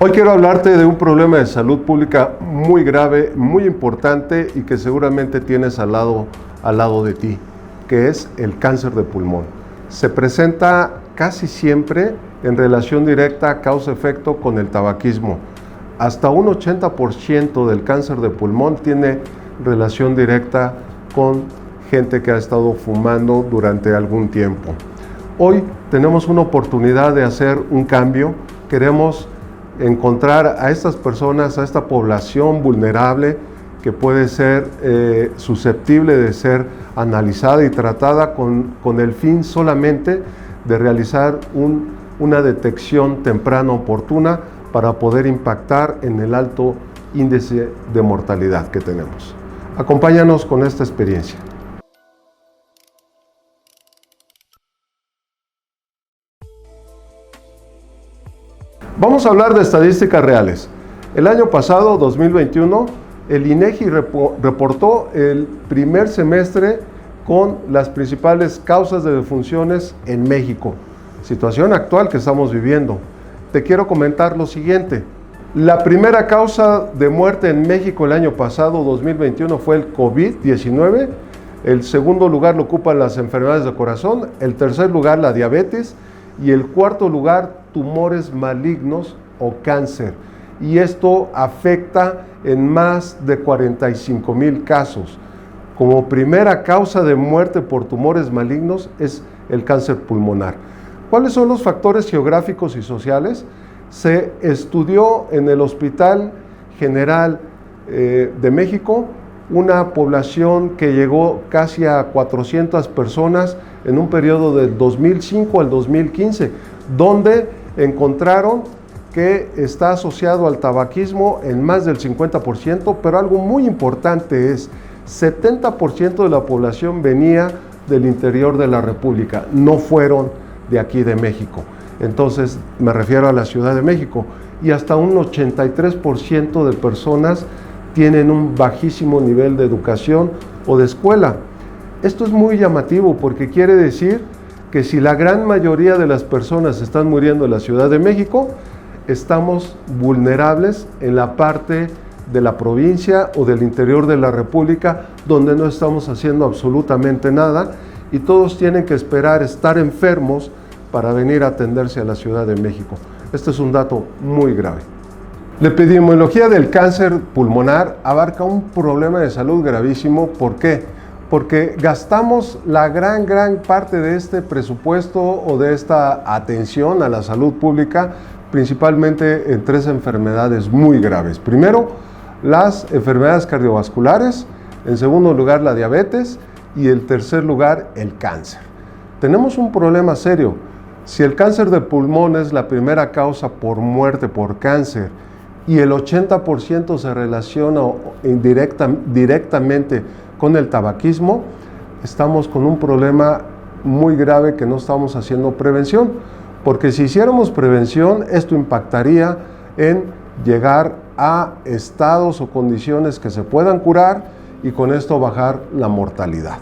Hoy quiero hablarte de un problema de salud pública muy grave, muy importante y que seguramente tienes al lado de ti, que es el cáncer de pulmón. Se presenta casi siempre en relación directa, causa-efecto con el tabaquismo. Hasta un 80% del cáncer de pulmón tiene relación directa con gente que ha estado fumando durante algún tiempo. Hoy tenemos una oportunidad de hacer un cambio. Queremos encontrar a estas personas, a esta población vulnerable que puede ser susceptible de ser analizada y tratada con el fin solamente de realizar una detección temprana oportuna para poder impactar en el alto índice de mortalidad que tenemos. Acompáñanos con esta experiencia. Vamos a hablar de estadísticas reales. El año pasado, 2021, el INEGI reportó el primer semestre con las principales causas de defunciones en México. Situación actual que estamos viviendo. Te quiero comentar lo siguiente. La primera causa de muerte en México el año pasado, 2021, fue el COVID-19. El segundo lugar lo ocupan las enfermedades de corazón. El tercer lugar, la diabetes. Y el cuarto lugar, tumores malignos o cáncer. Y esto afecta en más de 45,000 casos. Como primera causa de muerte por tumores malignos es el cáncer pulmonar. ¿Cuáles son los factores geográficos y sociales? Se estudió en el Hospital General de México una población que llegó casi a 400 personas en un periodo del 2005 al 2015, donde encontraron que está asociado al tabaquismo en más del 50%, pero algo muy importante es 70% de la población venía del interior de la República, no fueron de aquí de México. Entonces me refiero a la Ciudad de México, y hasta un 83% de personas tienen un bajísimo nivel de educación o de escuela. Esto es muy llamativo porque quiere decir que si la gran mayoría de las personas están muriendo en la Ciudad de México, estamos vulnerables en la parte de la provincia o del interior de la República, donde no estamos haciendo absolutamente nada y todos tienen que esperar estar enfermos para venir a atenderse a la Ciudad de México. Este es un dato muy grave. La epidemiología del cáncer pulmonar abarca un problema de salud gravísimo. ¿Por qué? Porque gastamos la gran parte de este presupuesto o de esta atención a la salud pública principalmente en tres enfermedades muy graves. Primero, las enfermedades cardiovasculares, en segundo lugar la diabetes y en tercer lugar el cáncer. Tenemos un problema serio. Si el cáncer de pulmón es la primera causa por muerte por cáncer y el 80% se relaciona directamente con el tabaquismo, estamos con un problema muy grave que no estamos haciendo prevención, porque si hiciéramos prevención, esto impactaría en llegar a estados o condiciones que se puedan curar y con esto bajar la mortalidad.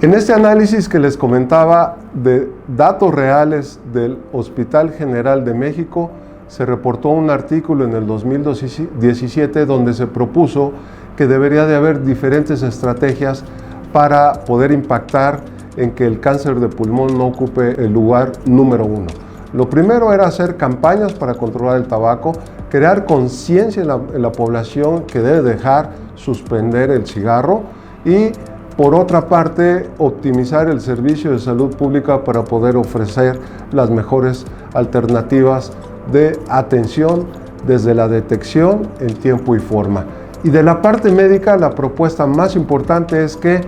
En este análisis que les comentaba de datos reales del Hospital General de México, se reportó un artículo en el 2017 donde se propuso que debería de haber diferentes estrategias para poder impactar en que el cáncer de pulmón no ocupe el lugar número uno. Lo primero era hacer campañas para controlar el tabaco, crear conciencia en la población que debe dejar suspender el cigarro y, por otra parte, optimizar el servicio de salud pública para poder ofrecer las mejores alternativas de atención desde la detección en tiempo y forma. Y de la parte médica, la propuesta más importante es que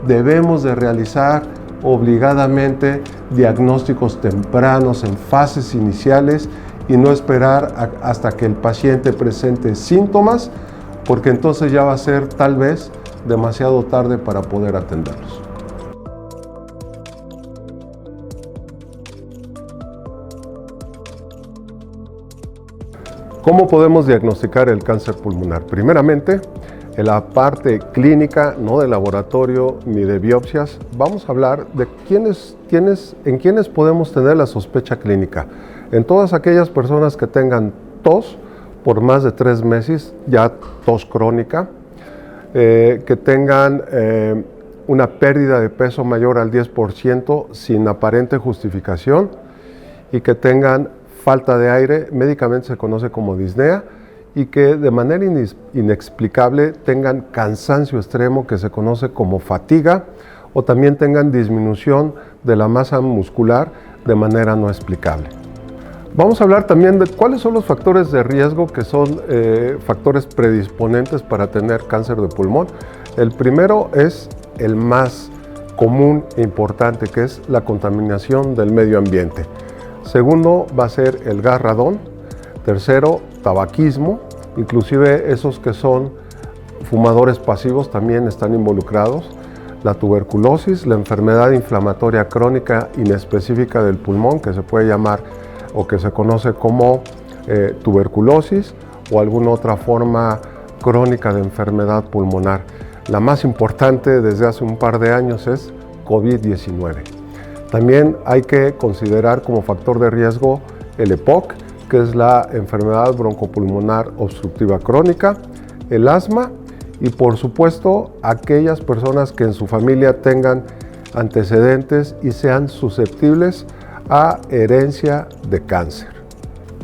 debemos de realizar obligadamente diagnósticos tempranos en fases iniciales y no esperar hasta que el paciente presente síntomas, porque entonces ya va a ser tal vez demasiado tarde para poder atenderlos. ¿Cómo podemos diagnosticar el cáncer pulmonar? Primeramente, en la parte clínica, no de laboratorio ni de biopsias, vamos a hablar de en quiénes podemos tener la sospecha clínica. En todas aquellas personas que tengan tos, por más de 3 meses, ya tos crónica, que tengan una pérdida de peso mayor al 10% sin aparente justificación y que tengan falta de aire, médicamente se conoce como disnea, y que de manera inexplicable tengan cansancio extremo que se conoce como fatiga, o también tengan disminución de la masa muscular de manera no explicable. Vamos a hablar también de cuáles son los factores de riesgo que son factores predisponentes para tener cáncer de pulmón. El primero es el más común e importante, que es la contaminación del medio ambiente. Segundo va a ser el gas radón. Tercero, tabaquismo. Inclusive esos que son fumadores pasivos también están involucrados. La tuberculosis, la enfermedad inflamatoria crónica inespecífica del pulmón, que se puede llamar o que se conoce como tuberculosis o alguna otra forma crónica de enfermedad pulmonar. La más importante desde hace un par de años es COVID-19. También hay que considerar como factor de riesgo el EPOC, que es la enfermedad broncopulmonar obstructiva crónica, el asma y por supuesto aquellas personas que en su familia tengan antecedentes y sean susceptibles a herencia de cáncer.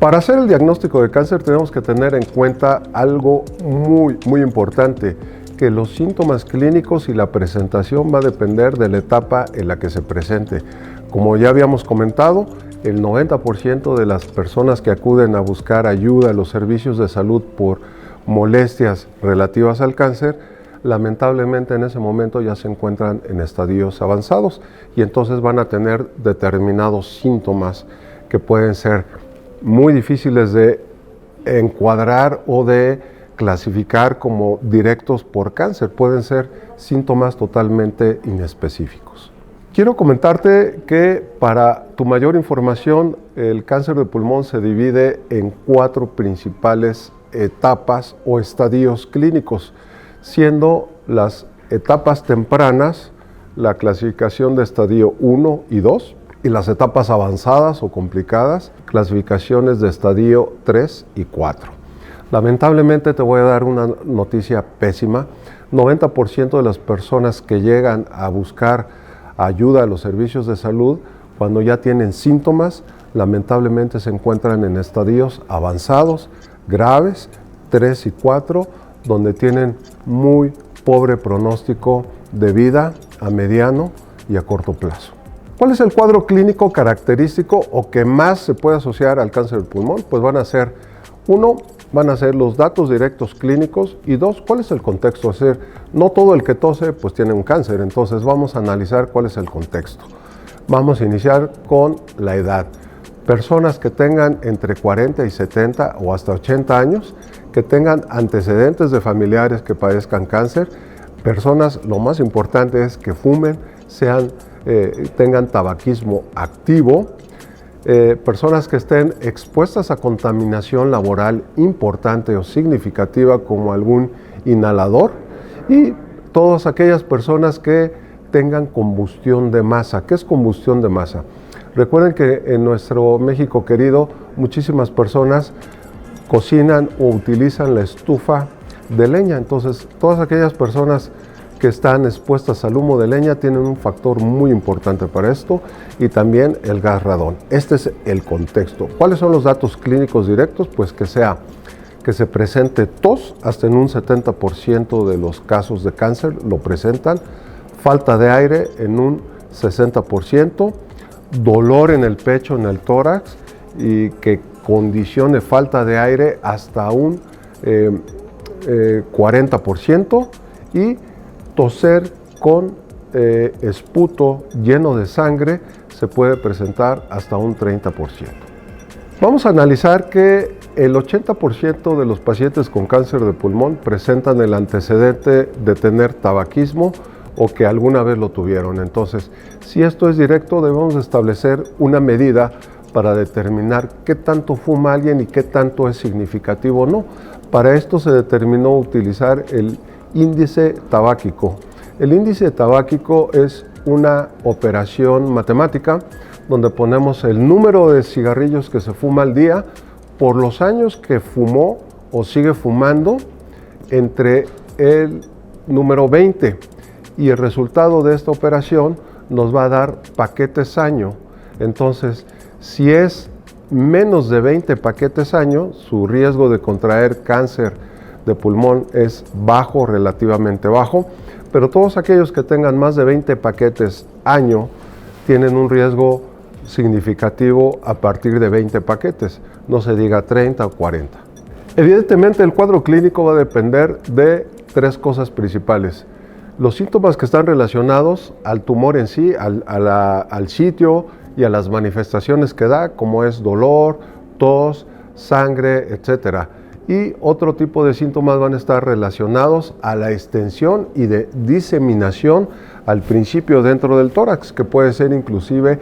Para hacer el diagnóstico de cáncer tenemos que tener en cuenta algo muy importante, que los síntomas clínicos y la presentación va a depender de la etapa en la que se presente. Como ya habíamos comentado, el 90% de las personas que acuden a buscar ayuda a los servicios de salud por molestias relativas al cáncer, lamentablemente en ese momento ya se encuentran en estadios avanzados y entonces van a tener determinados síntomas que pueden ser muy difíciles de encuadrar o de clasificar como directos por cáncer. Pueden ser síntomas totalmente inespecíficos. Quiero comentarte que para tu mayor información, el cáncer de pulmón se divide en 4 principales etapas o estadios clínicos, siendo las etapas tempranas la clasificación de estadio 1 y 2, y las etapas avanzadas o complicadas, clasificaciones de estadio 3 y 4. Lamentablemente te voy a dar una noticia pésima. 90% de las personas que llegan a buscar ayuda a los servicios de salud, cuando ya tienen síntomas, lamentablemente se encuentran en estadios avanzados, graves, 3 y 4, donde tienen muy pobre pronóstico de vida a mediano y a corto plazo. ¿Cuál es el cuadro clínico característico o que más se puede asociar al cáncer del pulmón? Pues van a ser, 1, van a ser los datos directos clínicos, y 2, ¿cuál es el contexto? Es decir, no todo el que tose pues tiene un cáncer, entonces vamos a analizar cuál es el contexto. Vamos a iniciar con la edad. Personas que tengan entre 40 y 70 o hasta 80 años, que tengan antecedentes de familiares que padezcan cáncer, personas, lo más importante es que fumen, tengan tabaquismo activo, personas que estén expuestas a contaminación laboral importante o significativa como algún inhalador, y todas aquellas personas que tengan combustión de masa. ¿Qué es combustión de masa? Recuerden que en nuestro México querido muchísimas personas cocinan o utilizan la estufa de leña, entonces todas aquellas personas que están expuestas al humo de leña tienen un factor muy importante para esto, y también el gas radón. Este es el contexto. ¿Cuáles son los datos clínicos directos? Pues que se presente tos, hasta en un 70% de los casos de cáncer lo presentan, falta de aire en un 60%, dolor en el pecho, en el tórax, y que condicione falta de aire hasta un 40%, y toser con esputo lleno de sangre se puede presentar hasta un 30%. Vamos a analizar que el 80% de los pacientes con cáncer de pulmón presentan el antecedente de tener tabaquismo o que alguna vez lo tuvieron. Entonces, si esto es directo, debemos establecer una medida para determinar qué tanto fuma alguien y qué tanto es significativo o no. Para esto se determinó utilizar el índice tabáquico. El índice tabáquico es una operación matemática donde ponemos el número de cigarrillos que se fuma al día por los años que fumó o sigue fumando entre el número 20, y el resultado de esta operación nos va a dar paquetes año. Entonces, si es menos de 20 paquetes año, su riesgo de contraer cáncer de pulmón es bajo, relativamente bajo, pero todos aquellos que tengan más de 20 paquetes año tienen un riesgo significativo a partir de 20 paquetes, no se diga 30 o 40. Evidentemente, el cuadro clínico va a depender de tres cosas principales: los síntomas que están relacionados al tumor en sí, al sitio y a las manifestaciones que da, como es dolor, tos, sangre, etc. Y otro tipo de síntomas van a estar relacionados a la extensión y de diseminación al principio dentro del tórax, que puede ser inclusive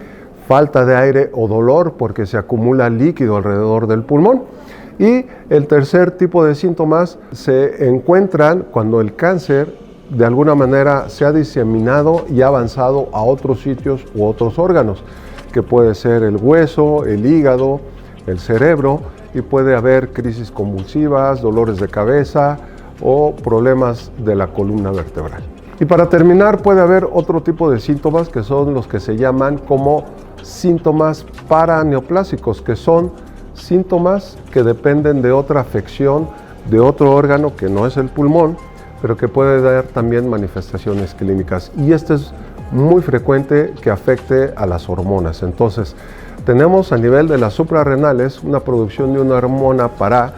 falta de aire o dolor porque se acumula líquido alrededor del pulmón. Y el tercer tipo de síntomas se encuentran cuando el cáncer de alguna manera se ha diseminado y ha avanzado a otros sitios u otros órganos, que puede ser el hueso, el hígado, el cerebro, y puede haber crisis convulsivas, dolores de cabeza o problemas de la columna vertebral. Y para terminar, puede haber otro tipo de síntomas que son los que se llaman como síntomas paraneoplásicos, que son síntomas que dependen de otra afección de otro órgano que no es el pulmón, pero que puede dar también manifestaciones clínicas. Y esto es muy frecuente que afecte a las hormonas. Entonces, tenemos a nivel de las suprarrenales una producción de una hormona para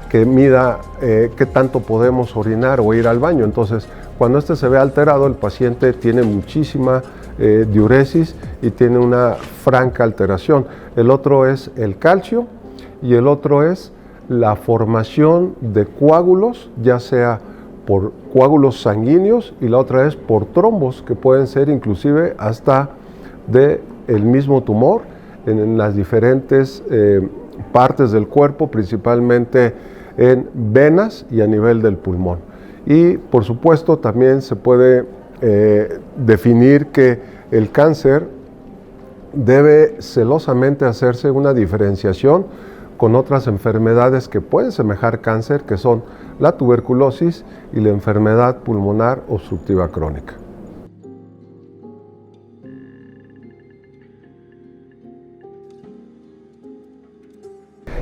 que mida qué tanto podemos orinar o ir al baño. Entonces, cuando este se ve alterado, el paciente tiene muchísima diuresis y tiene una franca alteración. El otro es el calcio y el otro es la formación de coágulos, ya sea por coágulos sanguíneos, y la otra es por trombos, que pueden ser inclusive hasta del mismo tumor en las diferentes partes del cuerpo, principalmente en venas y a nivel del pulmón. Y por supuesto también se puede definir que el cáncer debe celosamente hacerse una diferenciación con otras enfermedades que pueden semejar cáncer, que son la tuberculosis y la enfermedad pulmonar obstructiva crónica.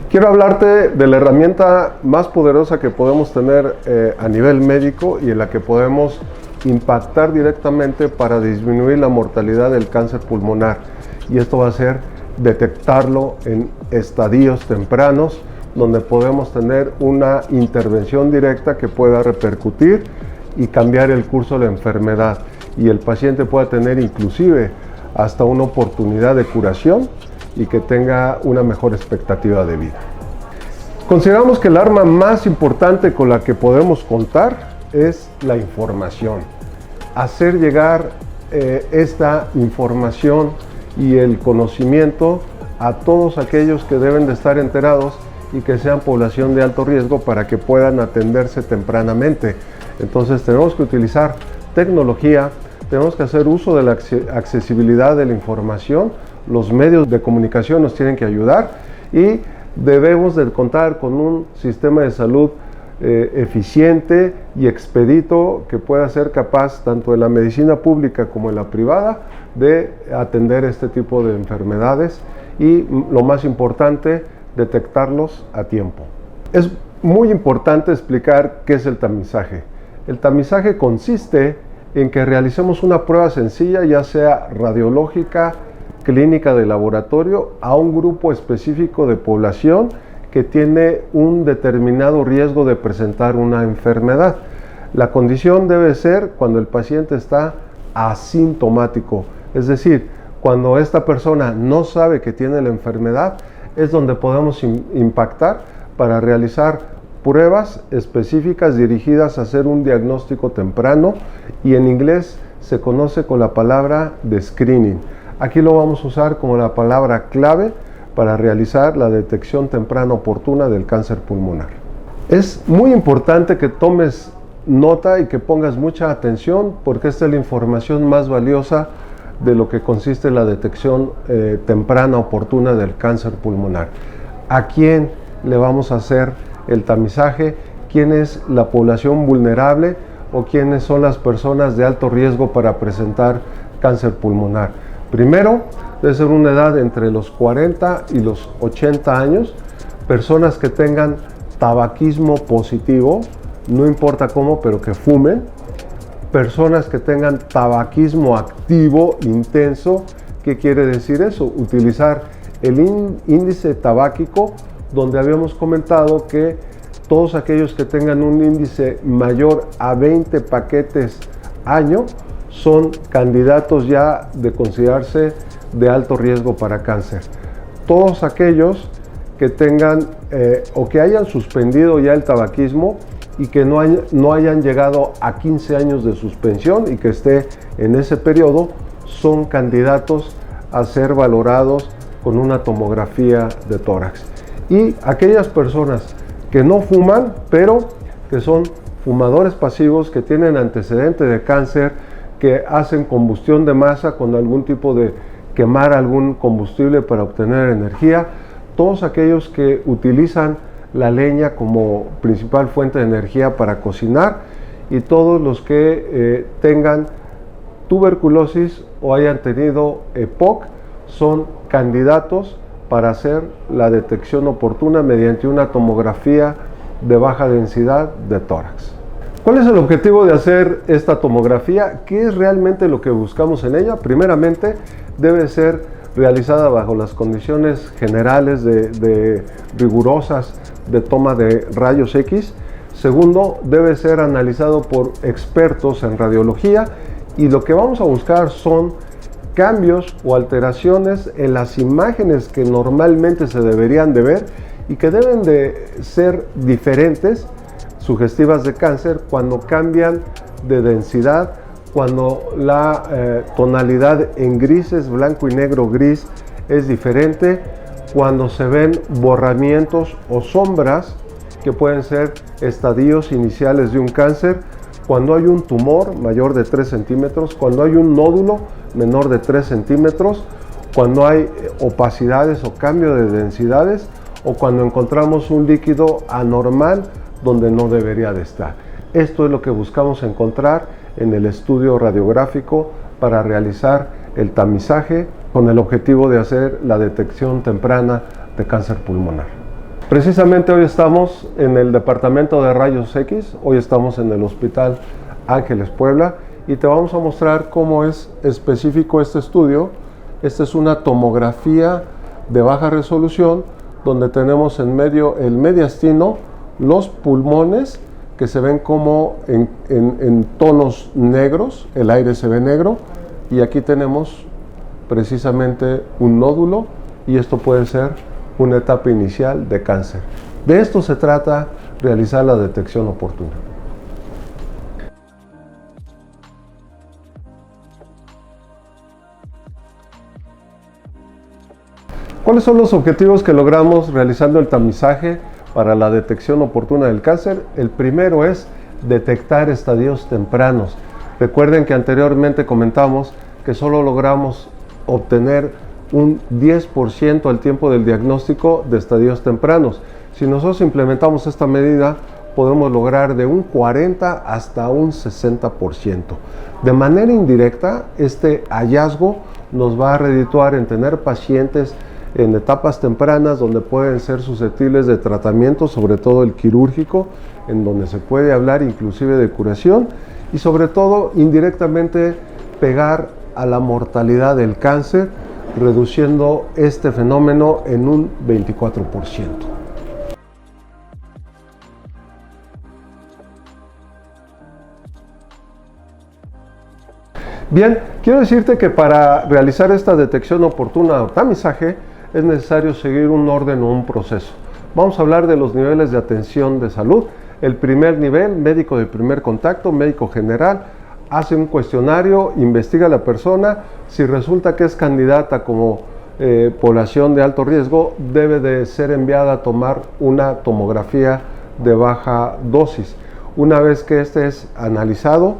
Quiero hablarte de la herramienta más poderosa que podemos tener a nivel médico y en la que podemos impactar directamente para disminuir la mortalidad del cáncer pulmonar. Y esto va a ser detectarlo en estadios tempranos, donde podemos tener una intervención directa que pueda repercutir y cambiar el curso de la enfermedad, y el paciente pueda tener inclusive hasta una oportunidad de curación y que tenga una mejor expectativa de vida. Consideramos que el arma más importante con la que podemos contar es la información. Hacer llegar esta información y el conocimiento a todos aquellos que deben de estar enterados y que sean población de alto riesgo para que puedan atenderse tempranamente. Entonces tenemos que utilizar tecnología, tenemos que hacer uso de la accesibilidad de la información, los medios de comunicación nos tienen que ayudar y debemos de contar con un sistema de salud eficiente y expedito que pueda ser capaz, tanto en la medicina pública como en la privada, de atender este tipo de enfermedades y, lo más importante, detectarlos a tiempo. Es muy importante explicar qué es el tamizaje. El tamizaje consiste en que realicemos una prueba sencilla, ya sea radiológica, clínica de laboratorio, a un grupo específico de población que tiene un determinado riesgo de presentar una enfermedad. La condición debe ser cuando el paciente está asintomático, es decir, cuando esta persona no sabe que tiene la enfermedad, es donde podemos impactar para realizar pruebas específicas dirigidas a hacer un diagnóstico temprano, y en inglés se conoce con la palabra de screening. Aquí lo vamos a usar como la palabra clave para realizar la detección temprana oportuna del cáncer pulmonar. Es muy importante que tomes nota y que pongas mucha atención, porque esta es la información más valiosa de lo que consiste la detección temprana oportuna del cáncer pulmonar. ¿A quién le vamos a hacer el tamizaje, quién es la población vulnerable o quiénes son las personas de alto riesgo para presentar cáncer pulmonar. Primero, debe ser una edad entre los 40 y los 80 años, personas que tengan tabaquismo positivo, no importa cómo, pero que fumen, personas que tengan tabaquismo activo intenso. ¿Qué quiere decir eso? Utilizar el índice tabáquico, donde habíamos comentado que todos aquellos que tengan un índice mayor a 20 paquetes año son candidatos ya de considerarse de alto riesgo para cáncer. Todos aquellos que tengan o que hayan suspendido ya el tabaquismo y que no hayan llegado a 15 años de suspensión y que esté en ese periodo, son candidatos a ser valorados con una tomografía de tórax. Y aquellas personas que no fuman, pero que son fumadores pasivos, que tienen antecedente de cáncer, que hacen combustión de masa con algún tipo de quemar algún combustible para obtener energía, todos aquellos que utilizan la leña como principal fuente de energía para cocinar, y todos los que tengan tuberculosis o hayan tenido EPOC son candidatos para hacer la detección oportuna mediante una tomografía de baja densidad de tórax. ¿Cuál es el objetivo de hacer esta tomografía? ¿Qué es realmente lo que buscamos en ella? Primeramente, debe ser realizada bajo las condiciones generales rigurosas de toma de rayos X. Segundo, debe ser analizado por expertos en radiología, y lo que vamos a buscar son cambios o alteraciones en las imágenes que normalmente se deberían de ver y que deben de ser diferentes, sugestivas de cáncer, cuando cambian de densidad, cuando la tonalidad en grises, blanco y negro, gris, es diferente, cuando se ven borramientos o sombras que pueden ser estadios iniciales de un cáncer, cuando hay un tumor mayor de 3 centímetros, cuando hay un nódulo menor de 3 centímetros, cuando hay opacidades o cambio de densidades, o cuando encontramos un líquido anormal donde no debería de estar. Esto es lo que buscamos encontrar en el estudio radiográfico para realizar el tamizaje con el objetivo de hacer la detección temprana de cáncer pulmonar. Precisamente hoy estamos en el departamento de rayos X, hoy estamos en el Hospital Ángeles Puebla, y te vamos a mostrar cómo es específico este estudio. Esta es una tomografía de baja resolución donde tenemos en medio el mediastino, los pulmones que se ven como en tonos negros, el aire se ve negro, y aquí tenemos precisamente un nódulo, y esto puede ser una etapa inicial de cáncer. De esto se trata realizar la detección oportuna. ¿Cuáles son los objetivos que logramos realizando el tamizaje para la detección oportuna del cáncer? El primero es detectar estadios tempranos. Recuerden que anteriormente comentamos que solo logramos obtener un 10% al tiempo del diagnóstico de estadios tempranos. Si nosotros implementamos esta medida, podemos lograr de un 40 hasta un 60%. De manera indirecta, este hallazgo nos va a redituar en tener pacientes en etapas tempranas donde pueden ser susceptibles de tratamiento, sobre todo el quirúrgico, en donde se puede hablar inclusive de curación, y sobre todo indirectamente pegar a la mortalidad del cáncer, reduciendo este fenómeno en un 24%. Bien, quiero decirte que para realizar esta detección oportuna o tamizaje es necesario seguir un orden o un proceso. Vamos a hablar de los niveles de atención de salud. El primer nivel, médico de primer contacto, médico general, hace un cuestionario, investiga a la persona. Si resulta que es candidata como población de alto riesgo, debe de ser enviada a tomar una tomografía de baja dosis. Una vez que este es analizado,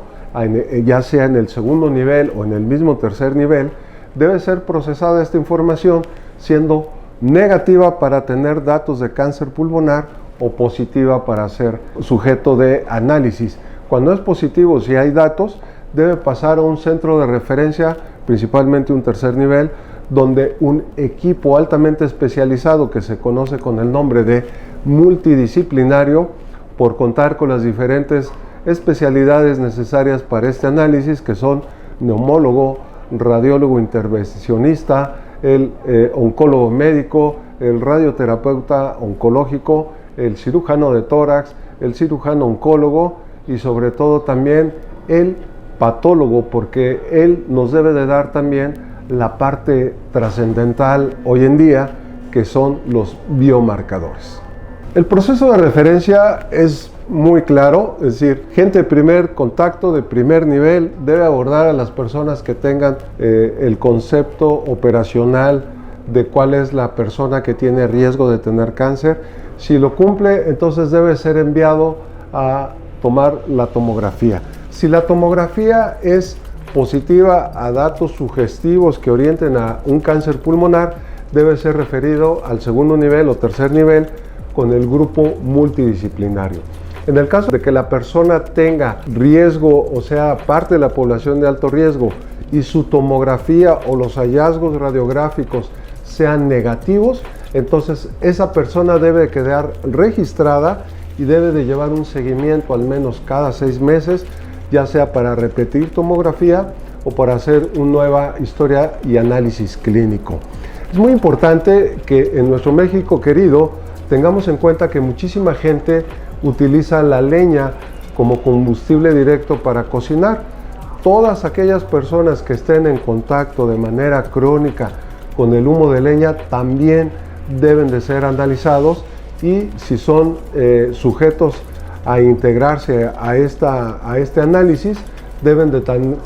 ya sea en el segundo nivel o en el mismo tercer nivel, debe ser procesada esta información, siendo negativa para tener datos de cáncer pulmonar o positiva para ser sujeto de análisis. Cuando es positivo, si hay datos, debe pasar a un centro de referencia, principalmente un tercer nivel, donde un equipo altamente especializado, que se conoce con el nombre de multidisciplinario, por contar con las diferentes especialidades necesarias para este análisis, que son neumólogo, radiólogo intervencionista, el oncólogo médico, el radioterapeuta oncológico, el cirujano de tórax, el cirujano oncólogo y sobre todo también el patólogo, porque él nos debe de dar también la parte trascendental hoy en día, que son los biomarcadores. El proceso de referencia es muy claro, es decir, gente de primer contacto, de primer nivel, debe abordar a las personas que tengan el concepto operacional de cuál es la persona que tiene riesgo de tener cáncer. Si lo cumple, entonces debe ser enviado a tomar la tomografía. Si la tomografía es positiva a datos sugestivos que orienten a un cáncer pulmonar, debe ser referido al segundo nivel o tercer nivel con el grupo multidisciplinario. En el caso de que la persona tenga riesgo, o sea, parte de la población de alto riesgo, y su tomografía o los hallazgos radiográficos sean negativos, entonces esa persona debe quedar registrada y debe de llevar un seguimiento al menos cada 6 meses, ya sea para repetir tomografía o para hacer una nueva historia y análisis clínico. Es muy importante que en nuestro México querido tengamos en cuenta que muchísima gente utiliza la leña como combustible directo para cocinar. Todas aquellas personas que estén en contacto de manera crónica con el humo de leña también deben de ser analizados, y si son sujetos a integrarse a este análisis, deben de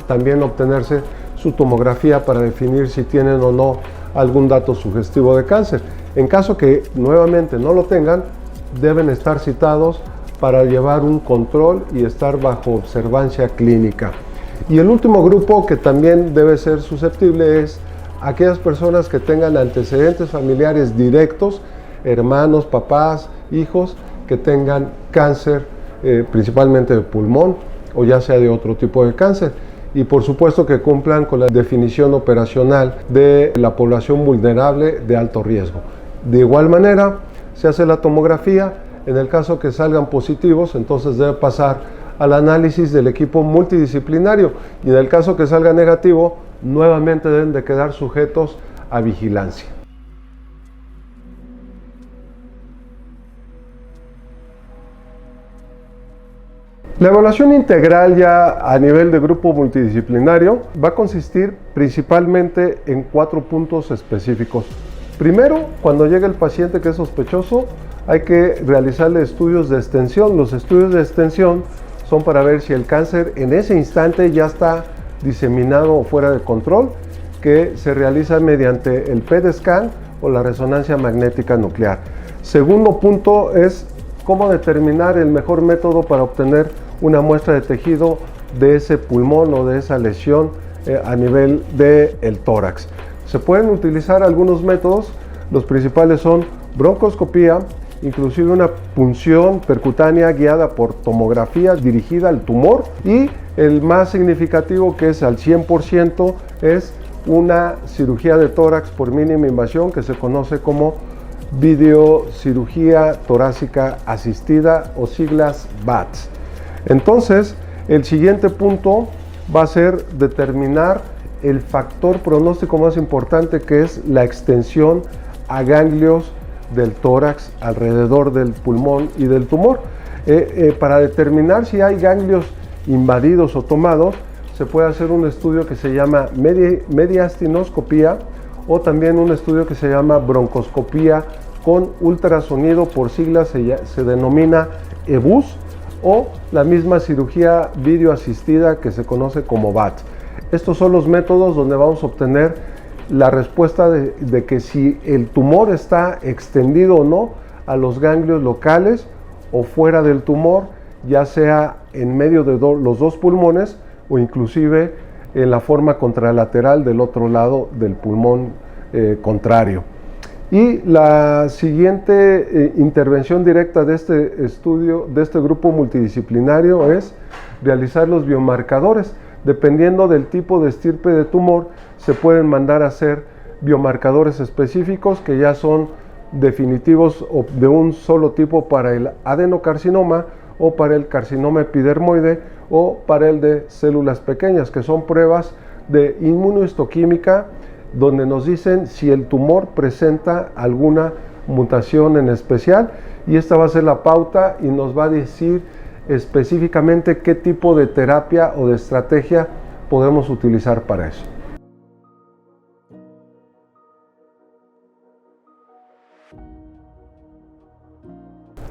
también obtenerse su tomografía para definir si tienen o no algún dato sugestivo de cáncer. En caso que nuevamente no lo tengan, deben estar citados para llevar un control y estar bajo observancia clínica. Y el último grupo que también debe ser susceptible es aquellas personas que tengan antecedentes familiares directos, hermanos, papás, hijos, que tengan cáncer, principalmente de pulmón o ya sea de otro tipo de cáncer. Y por supuesto que cumplan con la definición operacional de la población vulnerable de alto riesgo. De igual manera, se hace la tomografía. En el caso que salgan positivos, entonces debe pasar al análisis del equipo multidisciplinario, y en el caso que salga negativo, nuevamente deben de quedar sujetos a vigilancia. La evaluación integral ya a nivel de grupo multidisciplinario va a consistir principalmente en 4 puntos específicos. Primero, cuando llega el paciente que es sospechoso, hay que realizarle estudios de extensión. Los estudios de extensión son para ver si el cáncer en ese instante ya está diseminado o fuera de control, que se realiza mediante el PET scan o la resonancia magnética nuclear. Segundo punto es cómo determinar el mejor método para obtener una muestra de tejido de ese pulmón o de esa lesión a nivel del tórax. Se pueden utilizar algunos métodos. Los principales son broncoscopía, inclusive una punción percutánea guiada por tomografía dirigida al tumor, y el más significativo, que es al 100%, es una cirugía de tórax por mínima invasión, que se conoce como videocirugía torácica asistida o siglas VATS. Entonces, el siguiente punto va a ser determinar el factor pronóstico más importante, que es la extensión a ganglios del tórax alrededor del pulmón y del tumor. Para determinar si hay ganglios invadidos o tomados, se puede hacer un estudio que se llama mediastinoscopía, o también un estudio que se llama broncoscopía con ultrasonido, por siglas se denomina EBUS, o la misma cirugía videoasistida que se conoce como VAT. Estos son los métodos donde vamos a obtener la respuesta de que si el tumor está extendido o no a los ganglios locales o fuera del tumor, ya sea en medio de los dos pulmones o inclusive en la forma contralateral del otro lado del pulmón contrario. Y la siguiente intervención directa de este estudio, de este grupo multidisciplinario, es realizar los biomarcadores. Dependiendo del tipo de estirpe de tumor, se pueden mandar a hacer biomarcadores específicos que ya son definitivos o de un solo tipo para el adenocarcinoma o para el carcinoma epidermoide o para el de células pequeñas, que son pruebas de inmunohistoquímica donde nos dicen si el tumor presenta alguna mutación en especial, y esta va a ser la pauta y nos va a decir específicamente qué tipo de terapia o de estrategia podemos utilizar para eso.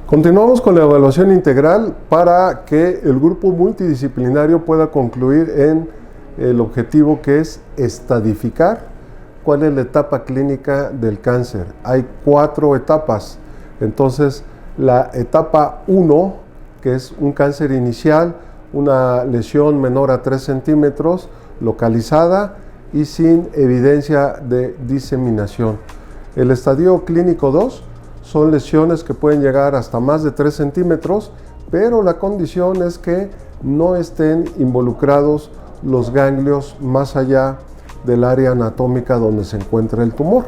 Continuamos con la evaluación integral para que el grupo multidisciplinario pueda concluir en el objetivo, que es estadificar cuál es la etapa clínica del cáncer. Hay 4 etapas. Entonces, la etapa 1, que es un cáncer inicial, una lesión menor a 3 centímetros, localizada y sin evidencia de diseminación. El estadio clínico 2 son lesiones que pueden llegar hasta más de 3 centímetros, pero la condición es que no estén involucrados los ganglios más allá del área anatómica donde se encuentra el tumor.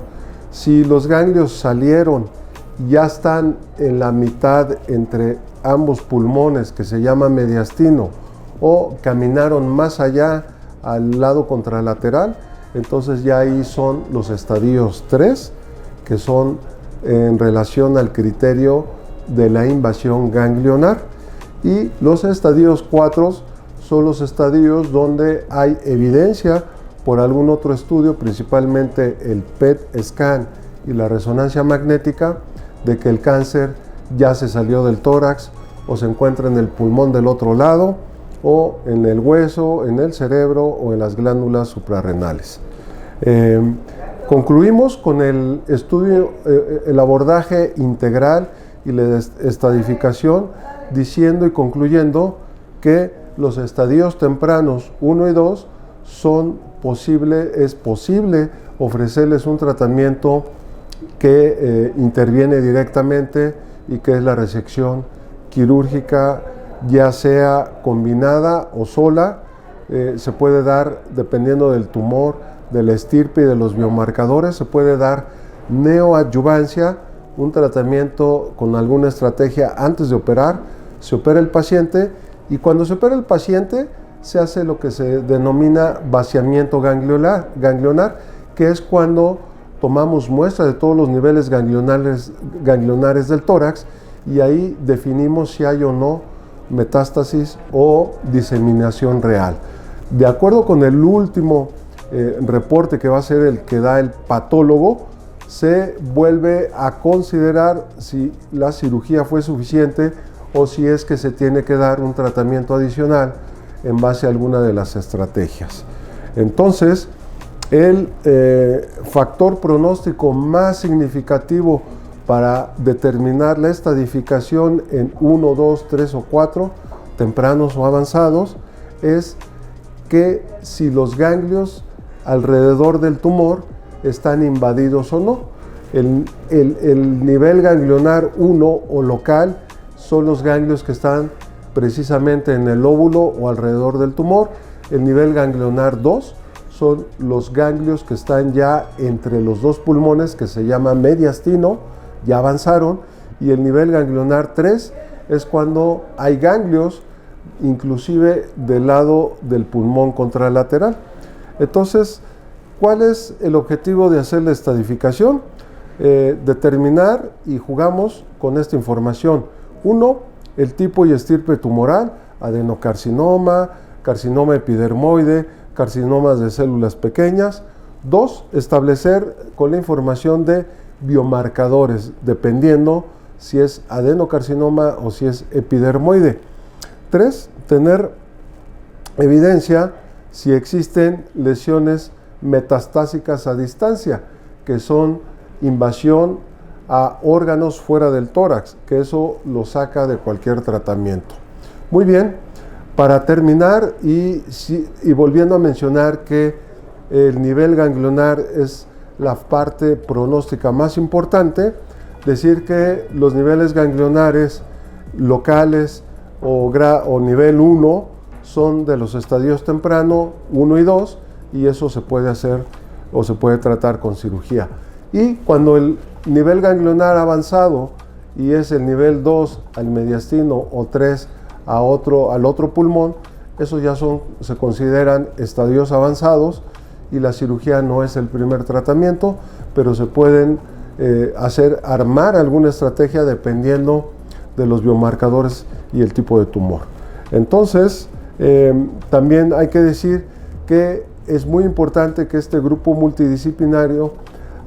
Si los ganglios salieron, ya están en la mitad entre ambos pulmones, que se llama mediastino, o caminaron más allá al lado contralateral, entonces ya ahí son los estadios 3, que son en relación al criterio de la invasión ganglionar, y los estadios 4 son los estadios donde hay evidencia por algún otro estudio, principalmente el PET scan y la resonancia magnética, de que el cáncer ya se salió del tórax o se encuentra en el pulmón del otro lado, o en el hueso, en el cerebro o en las glándulas suprarrenales. Concluimos con el estudio, el abordaje integral y la estadificación, diciendo y concluyendo que los estadios tempranos 1 y 2 es posible ofrecerles un tratamiento que interviene directamente y que es la resección quirúrgica, ya sea combinada o sola. Se puede dar, dependiendo del tumor, de la estirpe y de los biomarcadores, se puede dar neoadyuvancia, un tratamiento con alguna estrategia antes de operar. Se opera el paciente, y cuando se opera el paciente se hace lo que se denomina vaciamiento ganglionar, que es cuando tomamos muestra de todos los niveles ganglionares del tórax, y ahí definimos si hay o no metástasis o diseminación real. De acuerdo con el último reporte, que va a ser el que da el patólogo, se vuelve a considerar si la cirugía fue suficiente o si es que se tiene que dar un tratamiento adicional en base a alguna de las estrategias. Entonces, el factor pronóstico más significativo para determinar la estadificación en 1, 2, 3 o 4, tempranos o avanzados, es que si los ganglios alrededor del tumor están invadidos o no. El nivel ganglionar 1 o local son los ganglios que están precisamente en el lóbulo o alrededor del tumor. El nivel ganglionar 2 son los ganglios que están ya entre los dos pulmones, que se llama mediastino, ya avanzaron. Y el nivel ganglionar 3 es cuando hay ganglios inclusive del lado del pulmón contralateral. Entonces, ¿cuál es el objetivo de hacer la estadificación? Determinar, y jugamos con esta información: 1, el tipo y estirpe tumoral, adenocarcinoma, carcinoma epidermoide, carcinomas de células pequeñas. 2, establecer con la información de biomarcadores, dependiendo si es adenocarcinoma o si es epidermoide. 3, tener evidencia si existen lesiones metastásicas a distancia, que son invasión a órganos fuera del tórax, que eso lo saca de cualquier tratamiento. Muy bien, para terminar, y volviendo a mencionar que el nivel ganglionar es la parte pronóstica más importante, decir que los niveles ganglionares locales o nivel 1 son de los estadios temprano 1 y 2, y eso se puede hacer o se puede tratar con cirugía. Y cuando el nivel ganglionar avanzado y es el nivel 2 al mediastino o 3 al otro pulmón, esos ya se consideran estadios avanzados y la cirugía no es el primer tratamiento, pero se pueden armar alguna estrategia dependiendo de los biomarcadores y el tipo de tumor. Entonces, también hay que decir que es muy importante que este grupo multidisciplinario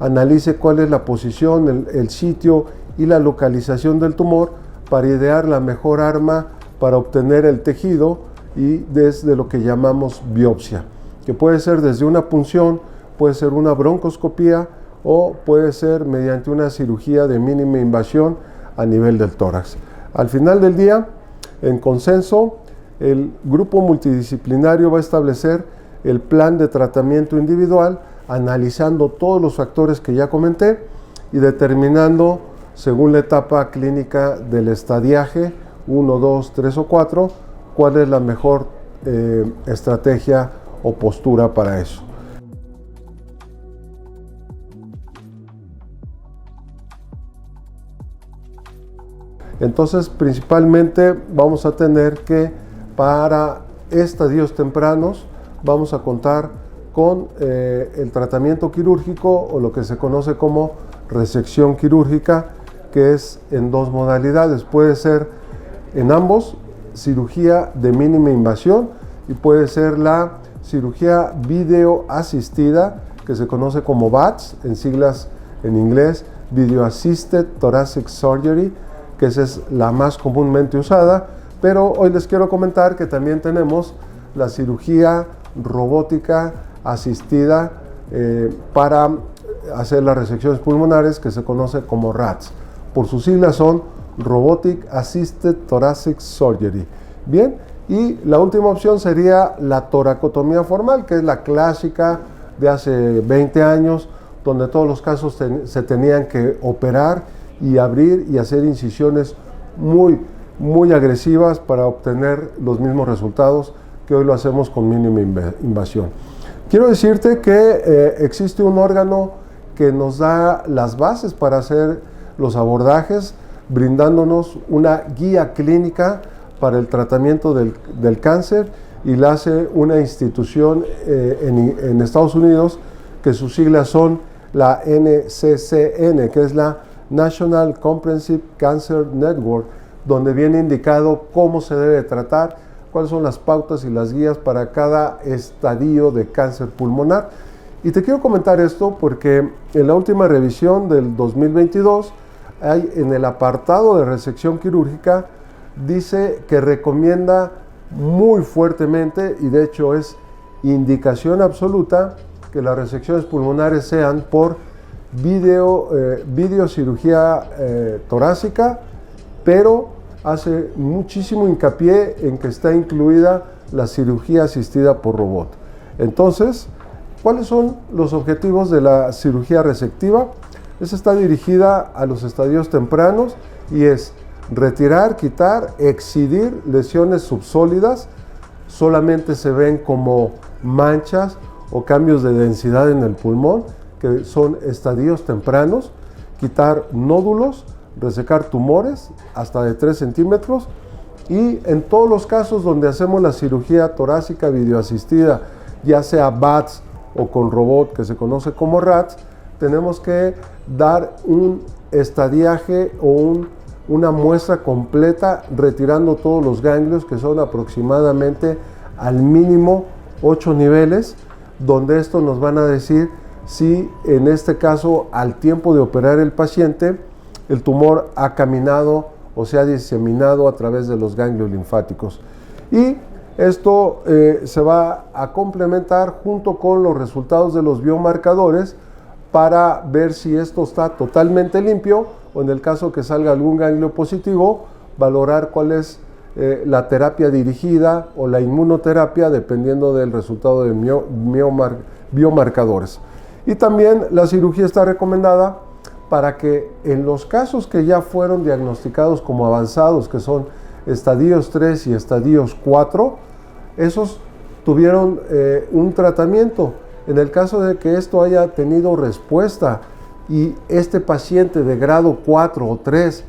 analice cuál es la posición, el sitio y la localización del tumor para idear la mejor arma para obtener el tejido, y desde lo que llamamos biopsia, que puede ser desde una punción, puede ser una broncoscopía o puede ser mediante una cirugía de mínima invasión a nivel del tórax. Al final del día, en consenso, el grupo multidisciplinario va a establecer el plan de tratamiento individual, analizando todos los factores que ya comenté y determinando, según la etapa clínica del estadiaje 1, 2, 3 o 4, cuál es la mejor estrategia o postura para eso. Entonces, principalmente vamos a tener que, para estadios tempranos, vamos a contar con el tratamiento quirúrgico, o lo que se conoce como resección quirúrgica, que es en dos modalidades. Puede ser en ambos cirugía de mínima invasión, y puede ser la cirugía video asistida, que se conoce como VATS, en siglas en inglés, Video Assisted Thoracic Surgery, que esa es la más comúnmente usada. Pero hoy les quiero comentar que también tenemos la cirugía robótica asistida para hacer las resecciones pulmonares, que se conoce como RATS. Por sus siglas son Robotic Assisted Thoracic Surgery. Bien, y la última opción sería la toracotomía formal, que es la clásica de hace 20 años, donde todos los casos se tenían que operar y abrir y hacer incisiones muy agresivas para obtener los mismos resultados que hoy lo hacemos con mínima invasión. Quiero decirte que existe un órgano que nos da las bases para hacer los abordajes, brindándonos una guía clínica para el tratamiento del cáncer, y la hace una institución en Estados Unidos, que sus siglas son la NCCN, que es la National Comprehensive Cancer Network, donde viene indicado cómo se debe tratar, cuáles son las pautas y las guías para cada estadio de cáncer pulmonar. Y te quiero comentar esto porque en la última revisión del 2022, hay en el apartado de resección quirúrgica, dice que recomienda muy fuertemente, y de hecho es indicación absoluta, que las resecciones pulmonares sean por videocirugía torácica, pero hace muchísimo hincapié en que está incluida la cirugía asistida por robot. Entonces, ¿cuáles son los objetivos de la cirugía resectiva? Esta está dirigida a los estadios tempranos y es retirar, quitar, excidir lesiones subsólidas. Solamente se ven como manchas o cambios de densidad en el pulmón, que son estadios tempranos, quitar nódulos, resecar tumores hasta de 3 centímetros, y en todos los casos donde hacemos la cirugía torácica videoasistida, ya sea VATS o con robot, que se conoce como RATS, tenemos que dar un estadiaje o una muestra completa, retirando todos los ganglios, que son aproximadamente al mínimo 8 niveles, donde esto nos van a decir si en este caso, al tiempo de operar el paciente, el tumor ha caminado o se ha diseminado a través de los ganglios linfáticos. Y esto se va a complementar junto con los resultados de los biomarcadores para ver si esto está totalmente limpio, o en el caso que salga algún ganglio positivo, valorar cuál es la terapia dirigida o la inmunoterapia, dependiendo del resultado de biomarcadores. Y también la cirugía está recomendada para que en los casos que ya fueron diagnosticados como avanzados, que son estadios 3 y estadios 4, esos tuvieron un tratamiento. En el caso de que esto haya tenido respuesta y este paciente de grado 4 o 3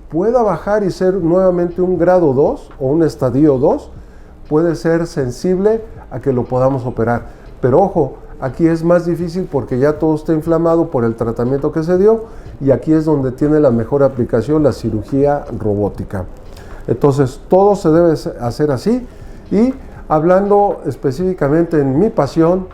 pueda bajar y ser nuevamente un grado 2 o un estadio 2, puede ser sensible a que lo podamos operar. Pero ojo, aquí es más difícil porque ya todo está inflamado por el tratamiento que se dio, y aquí es donde tiene la mejor aplicación la cirugía robótica. Entonces todo se debe hacer así. Y hablando específicamente en mi pasión,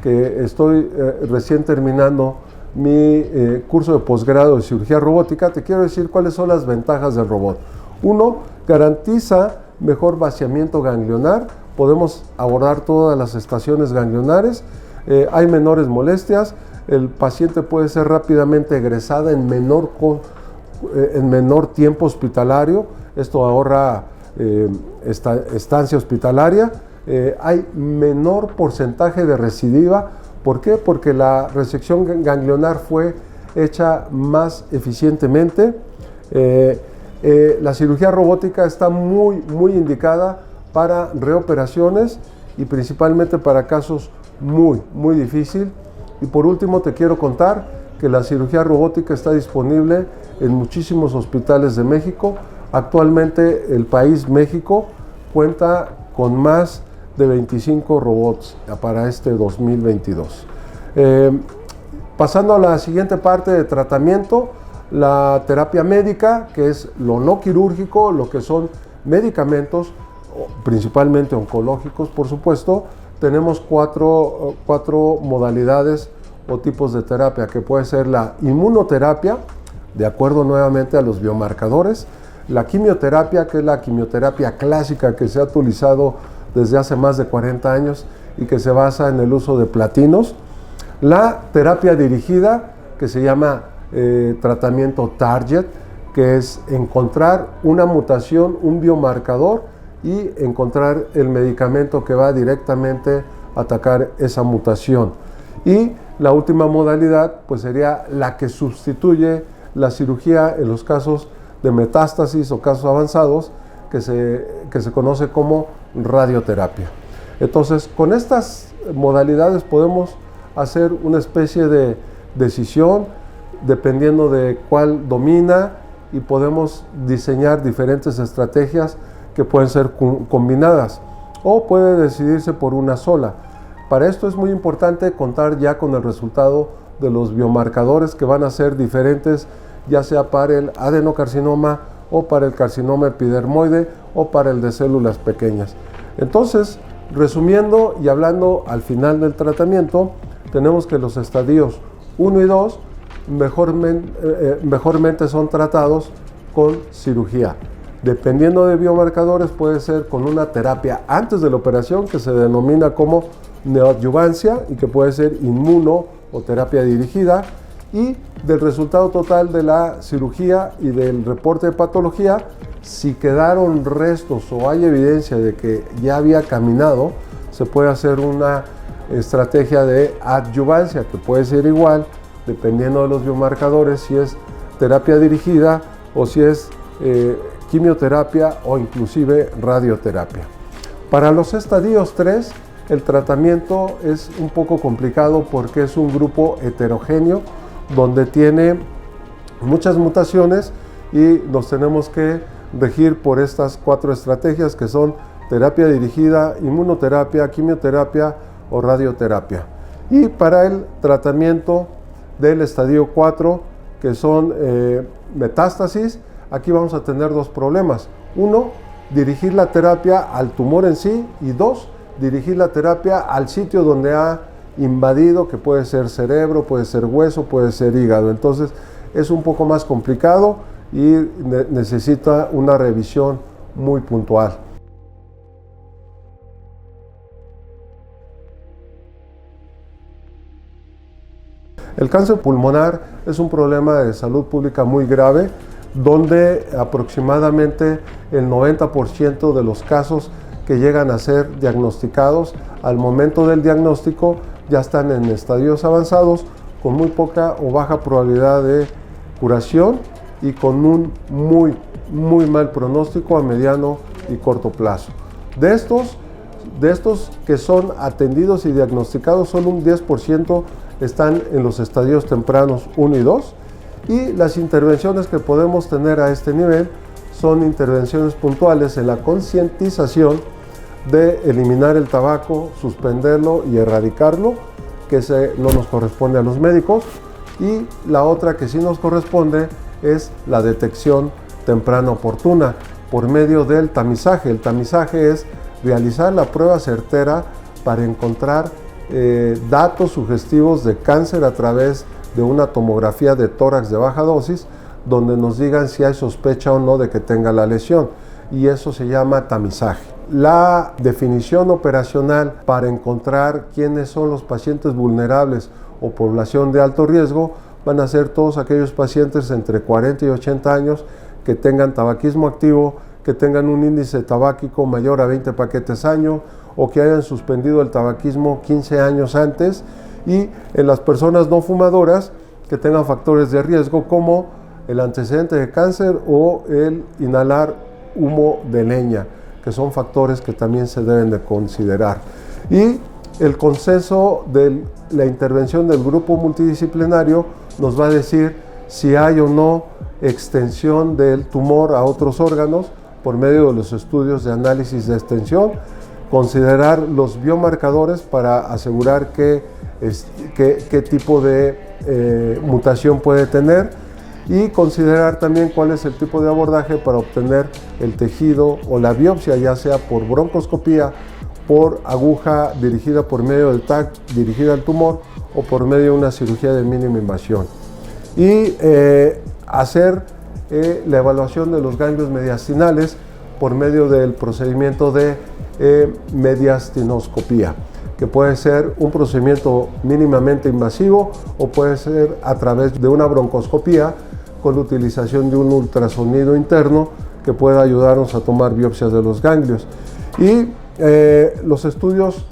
que estoy recién terminando mi curso de posgrado de cirugía robótica, te quiero decir cuáles son las ventajas del robot. Uno, garantiza mejor vaciamiento ganglionar. Podemos abordar todas las estaciones ganglionares. Hay menores molestias. El paciente puede ser rápidamente egresada en menor tiempo hospitalario. Esto ahorra estancia hospitalaria. Hay menor porcentaje de recidiva. ¿Por qué? Porque la resección ganglionar fue hecha más eficientemente. La cirugía robótica está muy indicada para reoperaciones y principalmente para casos muy difíciles. Y por último te quiero contar que la cirugía robótica está disponible en muchísimos hospitales de México. Actualmente el país México cuenta con más de 25 robots para este 2022. Pasando a la siguiente parte de tratamiento, la terapia médica, que es lo no quirúrgico, lo que son medicamentos, principalmente oncológicos, por supuesto. Tenemos cuatro modalidades o tipos de terapia, que puede ser la inmunoterapia, de acuerdo nuevamente a los biomarcadores, la quimioterapia, que es la quimioterapia clásica que se ha utilizado desde hace más de 40 años y que se basa en el uso de platinos, la terapia dirigida, que se llama tratamiento target, que es encontrar una mutación, un biomarcador, y encontrar el medicamento que va directamente a atacar esa mutación. Y la última modalidad pues sería la que sustituye la cirugía en los casos de metástasis o casos avanzados, que se conoce como radioterapia. Entonces, con estas modalidades podemos hacer una especie de decisión dependiendo de cuál domina, y podemos diseñar diferentes estrategias que pueden ser combinadas, o puede decidirse por una sola. Para esto es muy importante contar ya con el resultado de los biomarcadores, que van a ser diferentes, ya sea para el adenocarcinoma o para el carcinoma epidermoide o para el de células pequeñas. Entonces, resumiendo y hablando al final del tratamiento, tenemos que los estadios 1 y 2 mejormente son tratados con cirugía. Dependiendo de biomarcadores, puede ser con una terapia antes de la operación, que se denomina como neoadyuvancia, y que puede ser inmuno o terapia dirigida, y del resultado total de la cirugía y del reporte de patología, si quedaron restos o hay evidencia de que ya había caminado, se puede hacer una estrategia de adyuvancia, que puede ser igual, dependiendo de los biomarcadores, si es terapia dirigida o si es quimioterapia o inclusive radioterapia. Para los estadios 3, el tratamiento es un poco complicado porque es un grupo heterogéneo donde tiene muchas mutaciones, y nos tenemos que regir por estas 4 estrategias, que son terapia dirigida, inmunoterapia, quimioterapia o radioterapia. Y para el tratamiento del estadio 4, que son metástasis, aquí vamos a tener 2 problemas. 1, dirigir la terapia al tumor en sí, y 2, dirigir la terapia al sitio donde ha invadido, que puede ser cerebro, puede ser hueso, puede ser hígado. Entonces es un poco más complicado y necesita una revisión muy puntual. El cáncer pulmonar es un problema de salud pública muy grave, donde aproximadamente el 90% de los casos que llegan a ser diagnosticados. Al momento del diagnóstico ya están en estadios avanzados con muy poca o baja probabilidad de curación y con un muy mal pronóstico a mediano y corto plazo. De estos que son atendidos y diagnosticados, solo un 10% están en los estadios tempranos 1 y 2, y las intervenciones que podemos tener a este nivel son intervenciones puntuales en la concientización de eliminar el tabaco, suspenderlo y erradicarlo, que no nos corresponde a los médicos, y la otra que sí nos corresponde es la detección temprana oportuna por medio del tamizaje. El tamizaje es realizar la prueba certera para encontrar datos sugestivos de cáncer a través de una tomografía de tórax de baja dosis, donde nos digan si hay sospecha o no de que tenga la lesión, y eso se llama tamizaje. La definición operacional para encontrar quiénes son los pacientes vulnerables o población de alto riesgo van a ser todos aquellos pacientes entre 40 y 80 años que tengan tabaquismo activo, que tengan un índice tabáquico mayor a 20 paquetes año, o que hayan suspendido el tabaquismo 15 años antes, y en las personas no fumadoras que tengan factores de riesgo como el antecedente de cáncer o el inhalar humo de leña, que son factores que también se deben de considerar. Y el consenso de la intervención del grupo multidisciplinario nos va a decir si hay o no extensión del tumor a otros órganos por medio de los estudios de análisis de extensión, considerar los biomarcadores para asegurar qué tipo de mutación puede tener, y considerar también cuál es el tipo de abordaje para obtener el tejido o la biopsia, ya sea por broncoscopía, por aguja dirigida por medio del TAC dirigida al tumor, o por medio de una cirugía de mínima invasión. Y hacer la evaluación de los ganglios mediastinales por medio del procedimiento de mediastinoscopía, que puede ser un procedimiento mínimamente invasivo o puede ser a través de una broncoscopía con la utilización de un ultrasonido interno que pueda ayudarnos a tomar biopsias de los ganglios. Y los estudios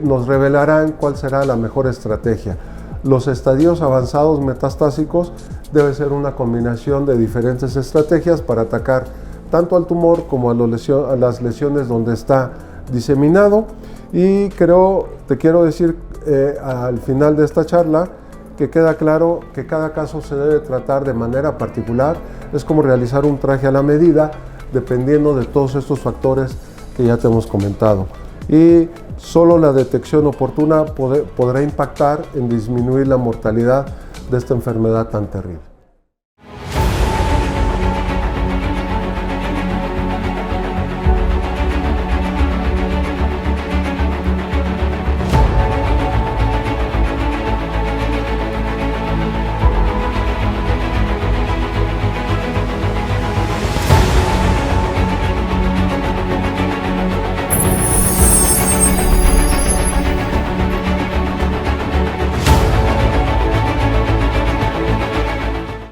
nos revelarán cuál será la mejor estrategia. Los estadios avanzados metastásicos debe ser una combinación de diferentes estrategias para atacar tanto al tumor como a las lesiones donde está diseminado. Y te quiero decir al final de esta charla que queda claro que cada caso se debe tratar de manera particular. Es como realizar un traje a la medida, dependiendo de todos estos factores que ya te hemos comentado. Y solo la detección oportuna podrá impactar en disminuir la mortalidad de esta enfermedad tan terrible.